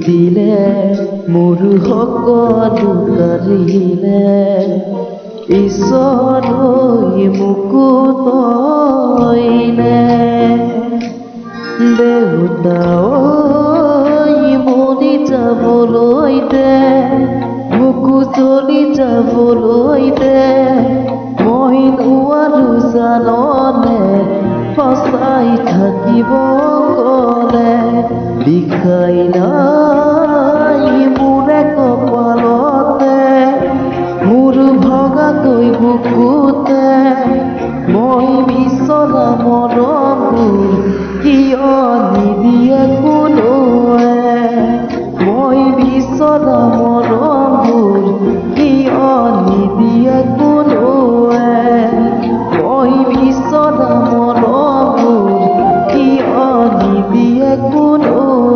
দিলে মোৰ সকলো কাঢ়িলে ঈশ্বৰই মোকো তইলে দেউতা ঐ মৰি যাবলৈ দে মোকো জ্বলি যাবলৈ দে মই নোৱাৰো জাননে সঁচাই থাকিব গ'লে বিষাই নাই মোৰে কপালতে মোৰ ভগাকৈ বুকুতে মই বিচৰা মৰমবোৰ কিয় নিদিয়ে কোনোৱে মই বিচৰা মৰমবোৰ কিয় নিদিয়ে কোনোৱে মই বিচৰা মৰমবোৰ কিয় নিদিয়ে কোনোৱে